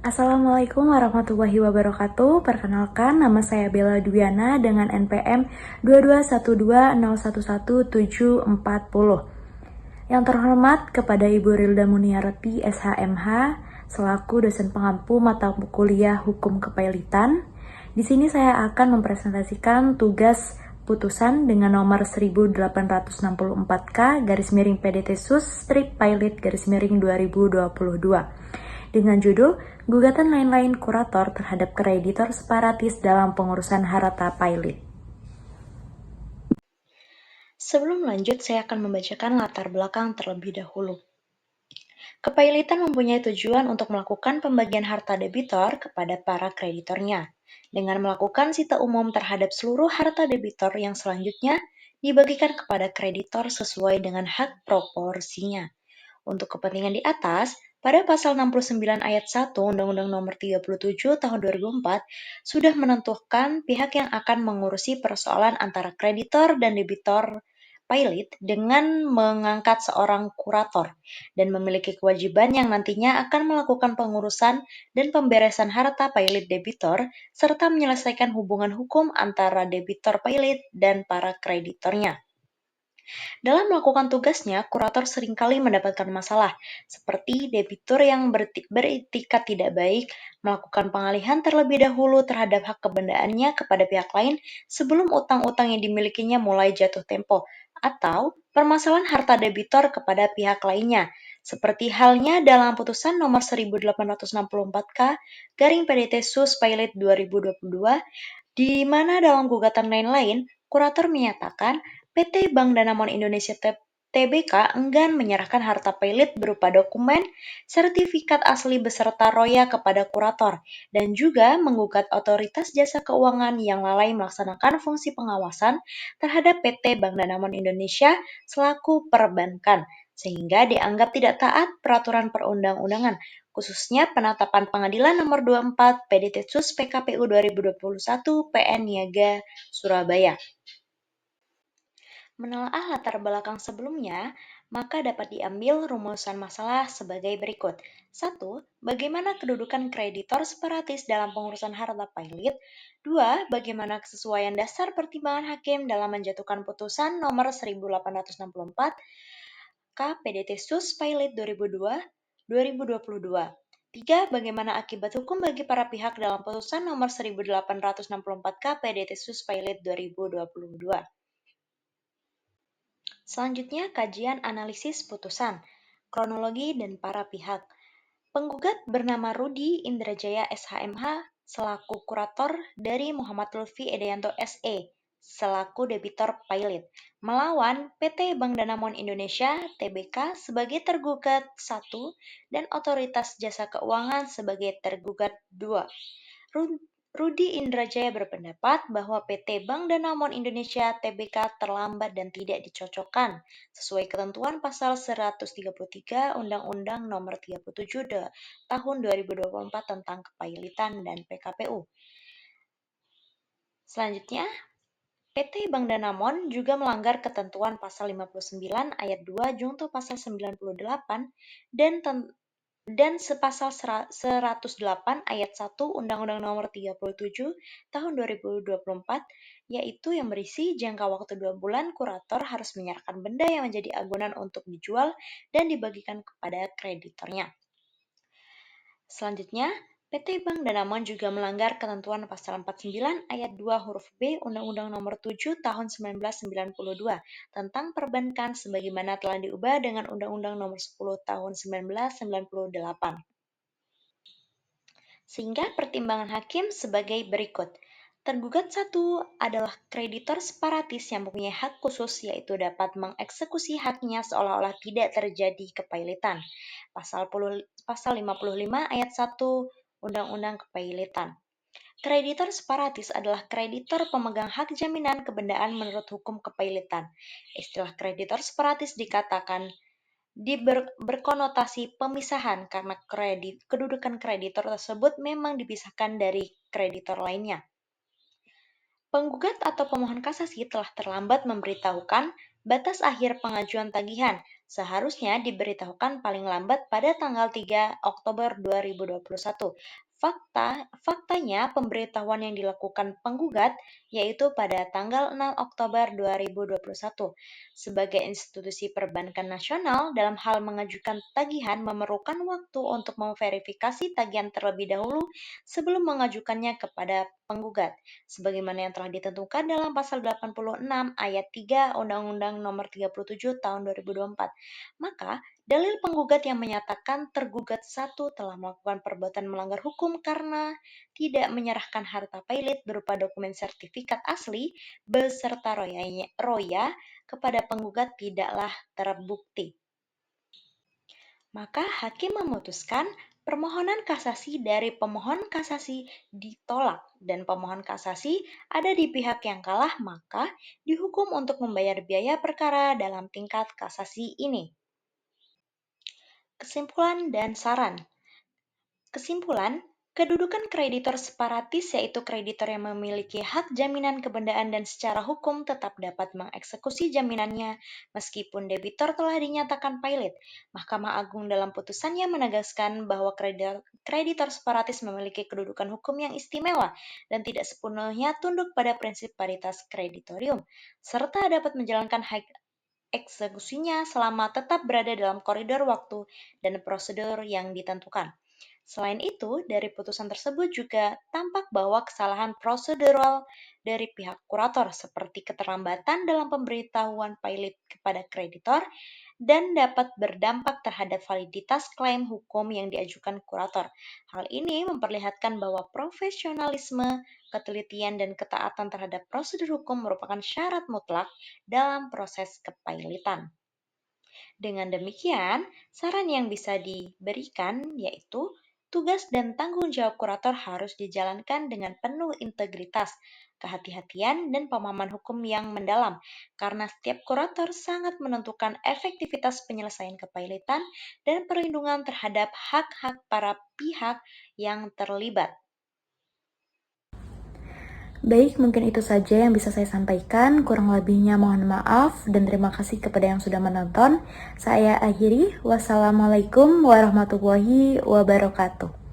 Assalamualaikum warahmatullahi wabarakatuh. Perkenalkan, nama saya Bella Dwiana dengan NPM 22120117740. Yang terhormat kepada Ibu Rilda Muniarti SHMH selaku dosen pengampu mata kuliah Hukum Kepailitan. Di sini saya akan mempresentasikan tugas putusan dengan nomor 1864K garis miring PDT Sus strip pilot garis miring 2022 dengan judul Gugatan Lain-Lain Kurator terhadap Kreditor Separatis dalam Pengurusan Harta Pilot. Sebelum lanjut, saya akan membacakan latar belakang terlebih dahulu. Kepailitan mempunyai tujuan untuk melakukan pembagian harta debitor kepada para kreditornya, dengan melakukan sita umum terhadap seluruh harta debitor yang selanjutnya dibagikan kepada kreditor sesuai dengan hak proporsinya. Untuk kepentingan di atas, pada pasal 69 ayat 1 Undang-Undang Nomor 37 Tahun 2004 sudah menentukan pihak yang akan mengurusi persoalan antara kreditor dan debitor pilot dengan mengangkat seorang kurator dan memiliki kewajiban yang nantinya akan melakukan pengurusan dan pemberesan harta pilot debitor serta menyelesaikan hubungan hukum antara debitor pilot dan para kreditornya. Dalam melakukan tugasnya, kurator seringkali mendapatkan masalah, seperti debitur yang beretikat tidak baik, melakukan pengalihan terlebih dahulu terhadap hak kebendaannya kepada pihak lain sebelum utang-utang yang dimilikinya mulai jatuh tempo, atau permasalahan harta debitor kepada pihak lainnya, seperti halnya dalam putusan nomor 1864K garing PDT Sus Pilot 2022, di mana dalam gugatan lain-lain, kurator menyatakan PT Bank Danamon Indonesia Tbk enggan menyerahkan harta pilot berupa dokumen, sertifikat asli beserta roya kepada kurator, dan juga menggugat otoritas jasa keuangan yang lalai melaksanakan fungsi pengawasan terhadap PT Bank Danamon Indonesia selaku perbankan, sehingga dianggap tidak taat peraturan perundang-undangan, khususnya penetapan Pengadilan Nomor 24 PDT Sus PKPU 2021 PN Niaga Surabaya. Menelaah latar belakang sebelumnya, maka dapat diambil rumusan masalah sebagai berikut. 1. Bagaimana kedudukan kreditor separatis dalam pengurusan harta pilot? 2. Bagaimana kesesuaian dasar pertimbangan hakim dalam menjatuhkan putusan nomor 1864 KPDT Sus Pilot 2022. 3. Bagaimana akibat hukum bagi para pihak dalam putusan nomor 1864 KPDT Sus Pilot 2022. Selanjutnya, kajian analisis putusan, kronologi dan para pihak. Penggugat bernama Rudi Indrajaya SHMH selaku kurator dari Muhammad Lutfi Edayanto SE selaku debitor pilot melawan PT Bank Danamon Indonesia Tbk sebagai tergugat 1 dan Otoritas Jasa Keuangan sebagai tergugat 2. Rudi Indrajaya berpendapat bahwa PT Bank Danamon Indonesia Tbk terlambat dan tidak dicocokkan sesuai ketentuan pasal 133 Undang-Undang Nomor 37 Tahun 2024 tentang Kepailitan dan PKPU. Selanjutnya, PT Bank Danamon juga melanggar ketentuan pasal 59 ayat 2 junto pasal 98 dan sepasal 108 ayat 1 Undang-Undang Nomor 37 Tahun 2024, yaitu yang berisi jangka waktu 2 bulan kurator harus menyerahkan benda yang menjadi agunan untuk dijual dan dibagikan kepada kreditornya. Selanjutnya, PT Bank Danamon juga melanggar ketentuan pasal 49 ayat 2 huruf B Undang-Undang Nomor 7 Tahun 1992 tentang perbankan sebagaimana telah diubah dengan Undang-Undang Nomor 10 Tahun 1998. Sehingga pertimbangan hakim sebagai berikut. Tergugat 1 adalah kreditor separatis yang mempunyai hak khusus yaitu dapat mengeksekusi haknya seolah-olah tidak terjadi kepailitan. Pasal 55 ayat 1 Undang-Undang Kepailitan. Kreditor separatis adalah kreditor pemegang hak jaminan kebendaan menurut hukum kepailitan. Istilah kreditor separatis dikatakan berkonotasi pemisahan karena kedudukan kreditor tersebut memang dipisahkan dari kreditor lainnya. Penggugat atau pemohon kasasi telah terlambat memberitahukan Batas akhir pengajuan tagihan seharusnya diberitahukan paling lambat pada tanggal 3 Oktober 2021. Faktanya, pemberitahuan yang dilakukan penggugat yaitu pada tanggal 6 Oktober 2021. Sebagai institusi perbankan nasional, dalam hal mengajukan tagihan memerlukan waktu untuk memverifikasi tagihan terlebih dahulu sebelum mengajukannya kepada penggugat, sebagaimana yang telah ditentukan dalam Pasal 86 Ayat 3 Undang-Undang Nomor 37 Tahun 2024. Maka, dalil penggugat yang menyatakan tergugat satu telah melakukan perbuatan melanggar hukum karena tidak menyerahkan harta pailit berupa dokumen sertifikat asli beserta roya kepada penggugat tidaklah terbukti. Maka hakim memutuskan permohonan kasasi dari pemohon kasasi ditolak dan pemohon kasasi ada di pihak yang kalah, maka dihukum untuk membayar biaya perkara dalam tingkat kasasi ini. Kesimpulan dan saran. Kesimpulan, kedudukan kreditor separatis yaitu kreditor yang memiliki hak jaminan kebendaan dan secara hukum tetap dapat mengeksekusi jaminannya meskipun debitur telah dinyatakan pailit. Mahkamah Agung dalam putusannya menegaskan bahwa kreditor separatis memiliki kedudukan hukum yang istimewa dan tidak sepenuhnya tunduk pada prinsip paritas kreditorium, serta dapat menjalankan hak eksekusinya selama tetap berada dalam koridor waktu dan prosedur yang ditentukan. Selain itu, dari putusan tersebut juga tampak bahwa kesalahan prosedural dari pihak kurator seperti keterlambatan dalam pemberitahuan pailit kepada kreditor dan dapat berdampak terhadap validitas klaim hukum yang diajukan kurator. Hal ini memperlihatkan bahwa profesionalisme, ketelitian, dan ketaatan terhadap prosedur hukum merupakan syarat mutlak dalam proses kepailitan. Dengan demikian, saran yang bisa diberikan yaitu tugas dan tanggung jawab kurator harus dijalankan dengan penuh integritas, kehati-hatian, dan pemahaman hukum yang mendalam, karena setiap kurator sangat menentukan efektivitas penyelesaian kepailitan dan perlindungan terhadap hak-hak para pihak yang terlibat. Baik, mungkin itu saja yang bisa saya sampaikan. Kurang lebihnya mohon maaf dan terima kasih kepada yang sudah menonton. Saya akhiri. Wassalamualaikum warahmatullahi wabarakatuh.